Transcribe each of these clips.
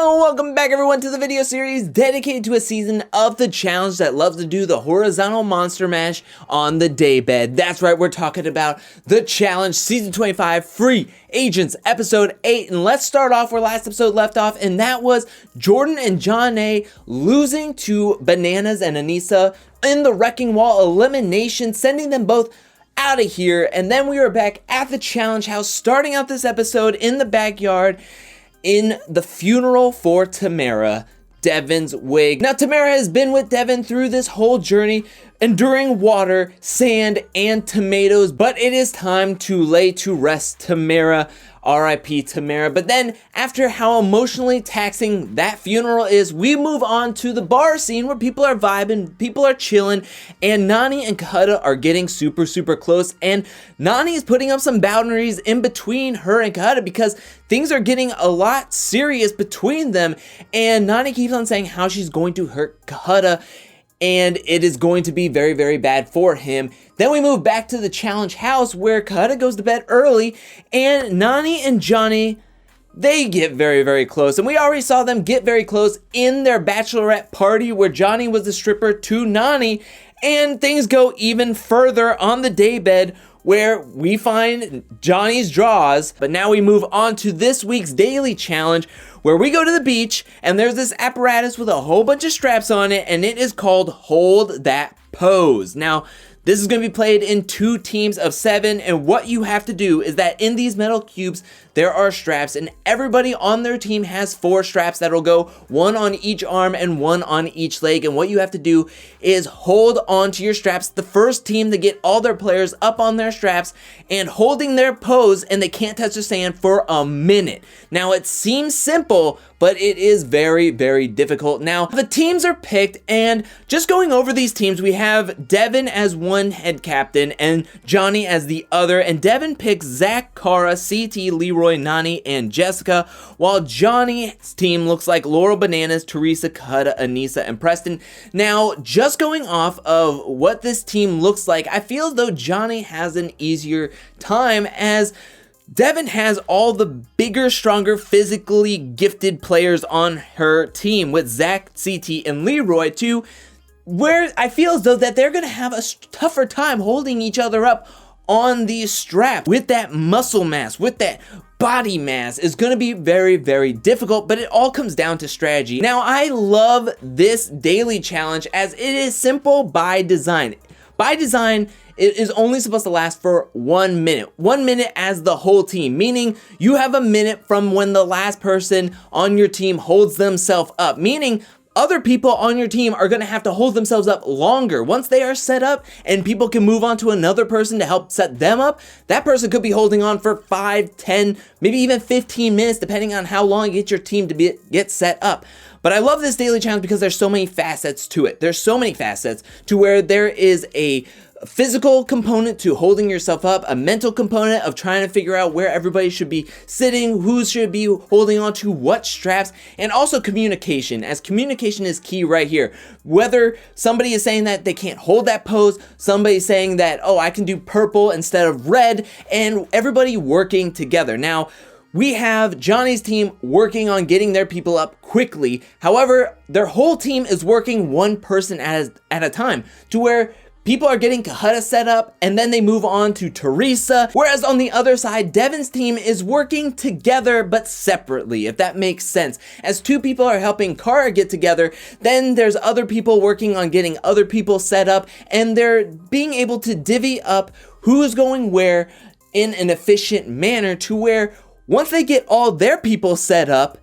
Hello, welcome back everyone to the video series dedicated to a season of the challenge that loves to do the horizontal monster mash on the daybed. That's right, we're talking about the challenge season 25 Free Agents episode 8. And let's start off where last episode left off, and that was Jordan and Janae losing to Bananas and Aneesa in the Wrecking Wall elimination, sending them both out of here. And then we were back at the challenge house, starting out this episode in the backyard in the funeral for Tamara, Devin's wig. Now, Tamara has been with Devin through this whole journey, enduring water, sand, and tomatoes, but it is time to lay to rest Tamara. R.I.P. Tamara. But then, after how emotionally taxing that funeral is, we move on to the bar scene where people are vibing, people are chilling, and Nani and Cuddles are getting super close, and Nani is putting up some boundaries in between her and Cuddles because things are getting a lot serious between them, and Nani keeps on saying how she's going to hurt Cuddles, and it is going to be very bad for him. Then we move back to the challenge house where Cuddles goes to bed early, and Nani and Johnny, they get very close. And we already saw them get very close in their bachelorette party where Johnny was the stripper to Nani, and things go even further on the daybed where we find Johnny's drawers. But now we move on to this week's daily challenge where we go to the beach and there's this apparatus with a whole bunch of straps on it, and it is called Hold That Pose. Now, this is going to be played in 2 teams of 7, and what you have to do is that in these metal cubes, there are straps, and everybody on their team has 4 straps that'll go 1 on each arm and 1 on each leg, and what you have to do is hold on to your straps. The first team to get all their players up on their straps and holding their pose, and they can't touch the sand for a minute. Now, it seems simple, but it is very difficult. Now, the teams are picked, and just going over these teams, we have Devin as one head captain and Johnny as the other, and Devin picks Zach, Cara, CT, Leroy, Nani, and Jessica, while Johnny's team looks like Laurel, Bananas, Teresa, Cuddles, Aneesa, and Preston. Now, just going off of what this team looks like, I feel as though Johnny has an easier time as Devin has all the bigger, stronger, physically gifted players on her team with Zach, CT, and Leroy too, where I feel as though that they're going to have a tougher time holding each other up on these straps. With that muscle mass, with that body mass, is going to be very difficult, but it all comes down to strategy. Now, I love this daily challenge as it is simple by design. By design, it is only supposed to last for 1 minute. 1 minute as the whole team, meaning you have a minute from when the last person on your team holds themselves up, meaning other people on your team are going to have to hold themselves up longer. Once they are set up and people can move on to another person to help set them up, that person could be holding on for 5, 10, maybe even 15 minutes, depending on how long you get your team to get set up. But I love this daily challenge because there's so many facets to it. There's so many facets to where there is a physical component to holding yourself up, a mental component of trying to figure out where everybody should be sitting, who should be holding on to what straps, and also communication, as communication is key right here. Whether somebody is saying that they can't hold that pose, somebody saying that, oh, I can do purple instead of red, and everybody working together. Now, we have Johnny's team working on getting their people up quickly. However, their whole team is working one person at a time, to where people are getting Cuddles set up, and then they move on to Teresa. Whereas on the other side, Devin's team is working together, but separately, if that makes sense. As 2 people are helping Cara get together, then there's other people working on getting other people set up, and they're being able to divvy up who's going where in an efficient manner, to where once they get all their people set up,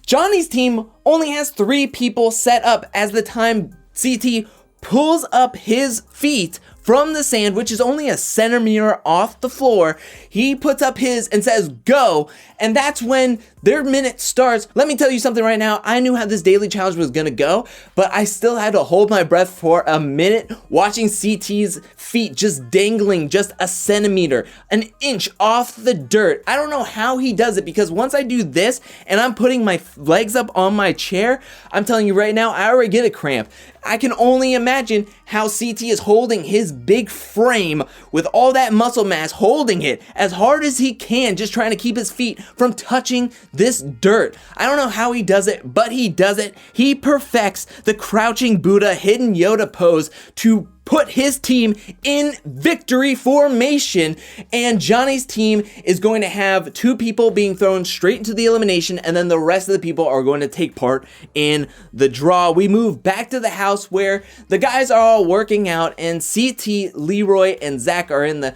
Johnny's team only has 3 people set up as the time CT pulls up his feet from the sand, which is only a centimeter off the floor. He puts up his and says, go, and that's when their minute starts. Let me tell you something right now. I knew how this daily challenge was gonna go, but I still had to hold my breath for a minute watching CT's feet just dangling just a centimeter, an inch off the dirt. I don't know how he does it, because once I do this and I'm putting my legs up on my chair, I'm telling you right now, I already get a cramp. I can only imagine how CT is holding his big frame with all that muscle mass, holding it as hard as he can, just trying to keep his feet from touching this dirt. I don't know how he does it, but he does it. He perfects the crouching Buddha hidden Yoda pose to put his team in victory formation, and Johnny's team is going to have 2 people being thrown straight into the elimination, and then the rest of the people are going to take part in the draw. We move back to the house where the guys are all working out, and CT, Leroy, and Zach are in the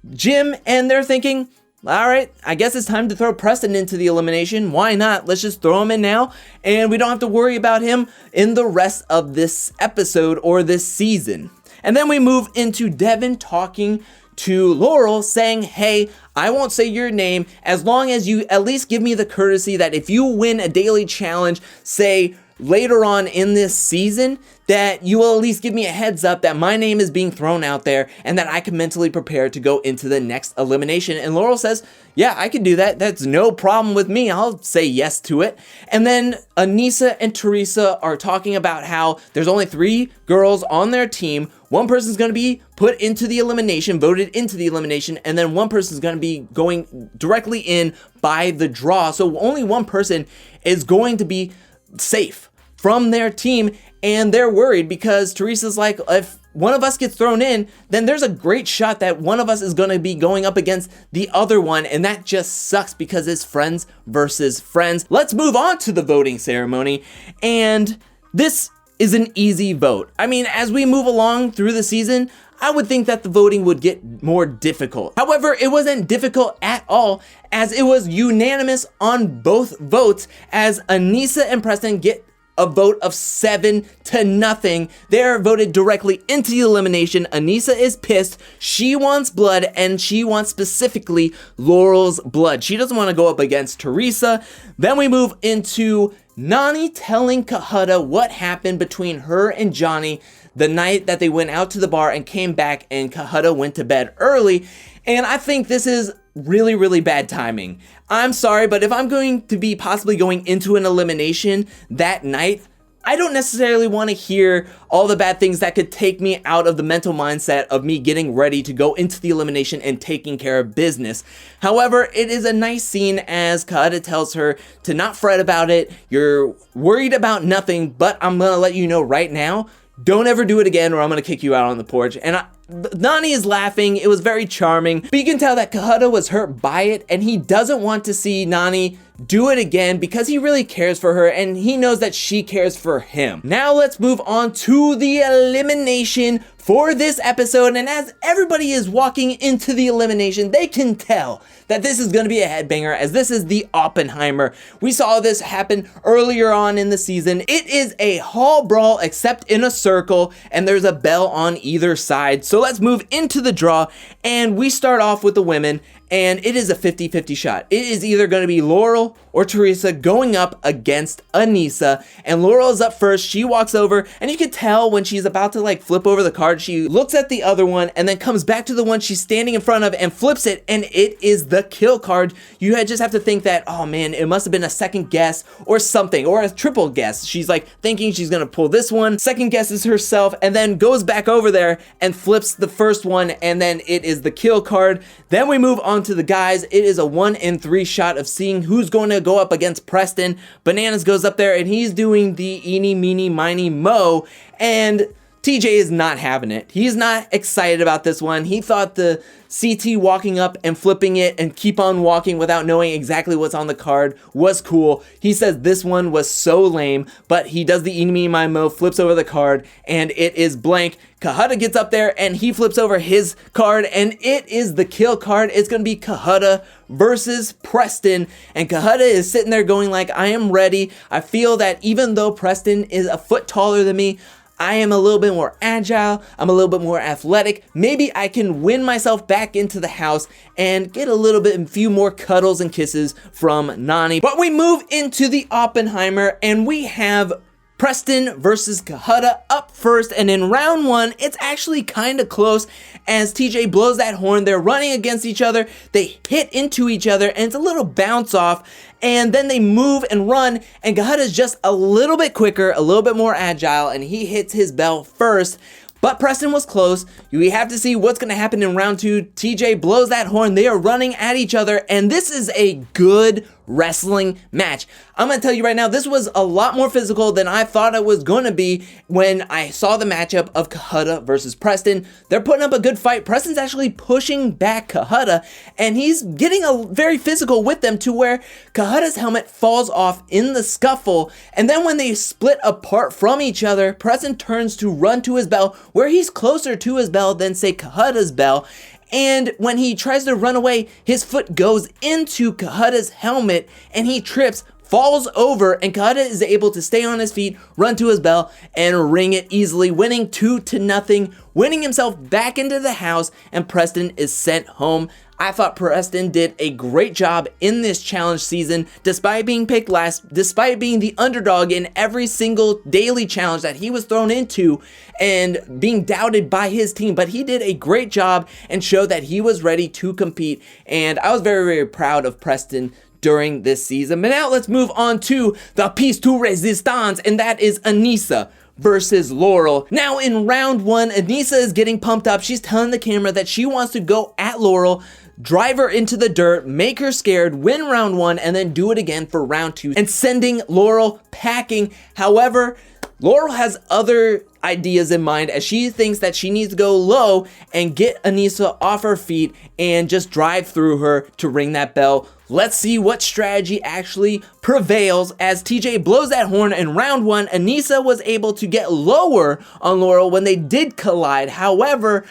gym, and they're thinking, all right, I guess it's time to throw Preston into the elimination. Why not? Let's just throw him in now, and we don't have to worry about him in the rest of this episode or this season. And then we move into Devin talking to Laurel saying, hey, I won't say your name as long as you at least give me the courtesy that if you win a daily challenge, say later on in this season, that you will at least give me a heads up that my name is being thrown out there and that I can mentally prepare to go into the next elimination. And Laurel says, yeah, I can do that. That's no problem with me. I'll say yes to it. And then Aneesa and Teresa are talking about how there's only 3 girls on their team. One person's going to be put into the elimination, voted into the elimination, and then one person's going to be going directly in by the draw. So only one person is going to be safe from their team, and they're worried because Teresa's like, if one of us gets thrown in, then there's a great shot that one of us is going to be going up against the other one, and that just sucks because it's friends versus friends. Let's move on to the voting ceremony, and this is an easy vote. I mean, as we move along through the season, I would think that the voting would get more difficult. However, it wasn't difficult at all, as it was unanimous on both votes, as Aneesa and Preston get a vote of 7-0. They're voted directly into the elimination. Aneesa is pissed. She wants blood, and she wants specifically Laurel's blood. She doesn't want to go up against Teresa. Then we move into Nani telling Cohutta what happened between her and Johnny the night that they went out to the bar and came back, and Cohutta went to bed early. And I think this is really, really bad timing. I'm sorry, but if I'm going to be possibly going into an elimination that night, I don't necessarily want to hear all the bad things that could take me out of the mental mindset of me getting ready to go into the elimination and taking care of business. However, it is a nice scene as Cohutta tells her to not fret about it. You're worried about nothing, but I'm going to let you know right now, don't ever do it again or I'm going to kick you out on the porch. And Nani is laughing. It was very charming, but you can tell that Cohutta was hurt by it, and he doesn't want to see Nani do it again because he really cares for her and he knows that she cares for him. Now let's move on to the elimination for this episode, and as everybody is walking into the elimination, they can tell that this is going to be a headbanger, as this is the Oppenheimer. We saw this happen earlier on in the season. It is a hall brawl except in a circle, and there's a bell on either side. So let's move into the draw, and we start off with the women, and it is a 50-50 shot. It is either going to be Laurel or Teresa going up against Aneesa, and Laurel is up first. She walks over, and you can tell when she's about to like flip over the card, she looks at the other one and then comes back to the one she's standing in front of and flips it, and it is the kill card. You just have to think that, oh man, it must have been a second guess or something, or a triple guess. She's like thinking she's gonna pull this one, second guesses herself, and then goes back over there and flips the first one, and then it is the kill card. Then we move on to the guys. It is a 1 in 3 shot of seeing who's going to go up against Preston. Bananas goes up there and he's doing the eeny, meeny, miny, mo, and TJ is not having it. He's not excited about this one. He thought the CT walking up and flipping it and keep on walking without knowing exactly what's on the card was cool. He says this one was so lame, but he does the eeny, meeny, miny, mo, flips over the card, and it is blank. Cohutta gets up there and he flips over his card, and it is the kill card. It's going to be Cohutta versus Preston, and Cohutta is sitting there going like, I am ready. I feel that even though Preston is a foot taller than me, I am a little bit more agile, I'm a little bit more athletic. Maybe I can win myself back into the house and get a few more cuddles and kisses from Nani. But we move into the Oppenheimer, and we have Preston versus Cohutta up first, and in round 1, it's actually kind of close as TJ blows that horn. They're running against each other, they hit into each other, and it's a little bounce off, and then they move and run, and Cohutta's just a little bit quicker, a little bit more agile, and he hits his bell first. But Preston was close. We have to see what's going to happen in round 2. TJ blows that horn. They are running at each other, and this is a good wrestling match. I'm going to tell you right now, this was a lot more physical than I thought it was going to be when I saw the matchup of Cohutta versus Preston. They're putting up a good fight. Preston's actually pushing back Cohutta, and he's getting very physical with them to where Cohutta's helmet falls off in the scuffle, and then when they split apart from each other, Preston turns to run to his bell, where he's closer to his bell than, say, Cohutta's bell. And when he tries to run away, his foot goes into Cohutta's helmet and he trips, falls over, and Cohutta is able to stay on his feet, run to his bell, and ring it easily, winning 2-0, winning himself back into the house, and Preston is sent home. I thought Preston did a great job in this challenge season, despite being picked last, despite being the underdog in every single daily challenge that he was thrown into, and being doubted by his team. But he did a great job and showed that he was ready to compete, and I was very, very proud of Preston during this season. But now let's move on to the piece de resistance, and that is Aneesa versus Laurel. Now in round 1, Aneesa is getting pumped up. She's telling the camera that she wants to go at Laurel, drive her into the dirt, make her scared, win round 1, and then do it again for round 2, and sending Laurel packing. However, Laurel has other ideas in mind, as she thinks that she needs to go low and get Aneesa off her feet and just drive through her to ring that bell. Let's see what strategy actually prevails as TJ blows that horn in round 1. Aneesa was able to get lower on Laurel when they did collide. However,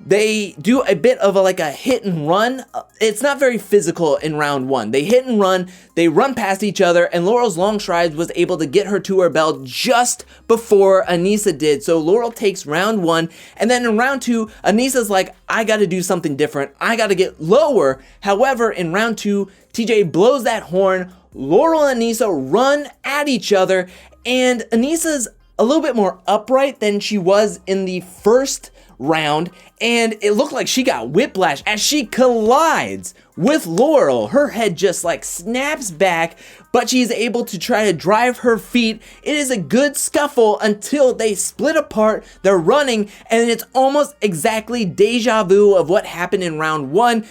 they do a bit of a hit and run. It's not very physical in round 1. They hit and run, they run past each other, and Laurel's long strides was able to get her to her bell just before Aneesa did. So Laurel takes round 1, and then in round 2, Aneesa's like, I gotta do something different. I gotta get lower. However, in round 2, TJ blows that horn. Laurel and Aneesa run at each other, and Aneesa's a little bit more upright than she was in the first round, and it looked like she got whiplash as she collides with Laurel. Her head just snaps back, but she's able to try to drive her feet. It is a good scuffle until they split apart. They're running, and it's almost exactly deja vu of what happened in round 1.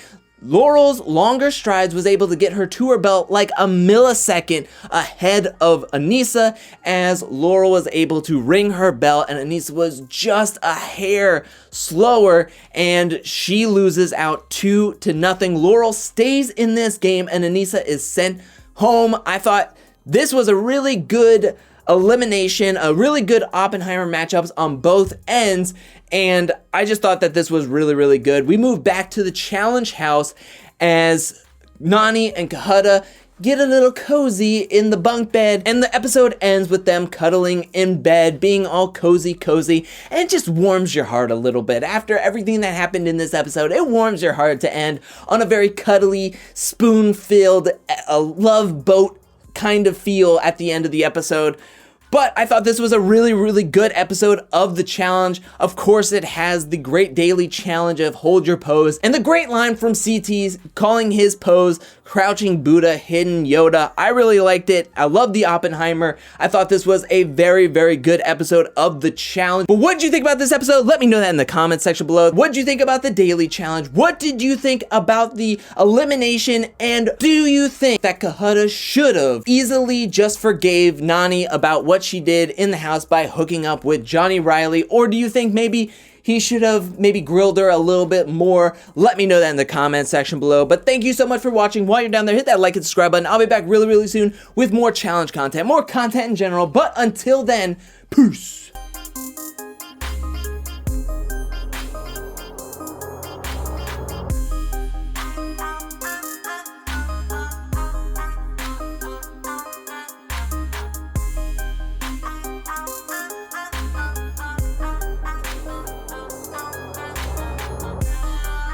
Laurel's longer strides was able to get her to her belt like a millisecond ahead of Aneesa, as Laurel was able to ring her bell and Aneesa was just a hair slower, and she loses out 2-0. Laurel stays in this game and Aneesa is sent home. I thought this was a really good elimination, a really good Oppenheimer matchups on both ends, and I just thought that this was really, really good. We move back to the challenge house as Nani and Cohutta get a little cozy in the bunk bed, and the episode ends with them cuddling in bed, being all cozy, and it just warms your heart a little bit. After everything that happened in this episode, it warms your heart to end on a very cuddly, spoon-filled, a love boat kind of feel at the end of the episode. But I thought this was a really, really good episode of the challenge. Of course, it has the great daily challenge of hold your pose, and the great line from CT calling his pose Crouching Buddha, Hidden Yoda. I really liked it. I love the Oppenheimer. I thought this was a very, very good episode of the challenge. But what did you think about this episode? Let me know that in the comments section below. What did you think about the daily challenge? What did you think about the elimination? And do you think that Cohutta should have easily just forgave Nani about what she did in the house by hooking up with Johnny Riley? Or do you think maybe he should have grilled her a little bit more? Let me know that in the comment section below. But thank you so much for watching. While you're down there, hit that like and subscribe button. I'll be back really, really soon with more challenge content, more content in general. But until then, peace.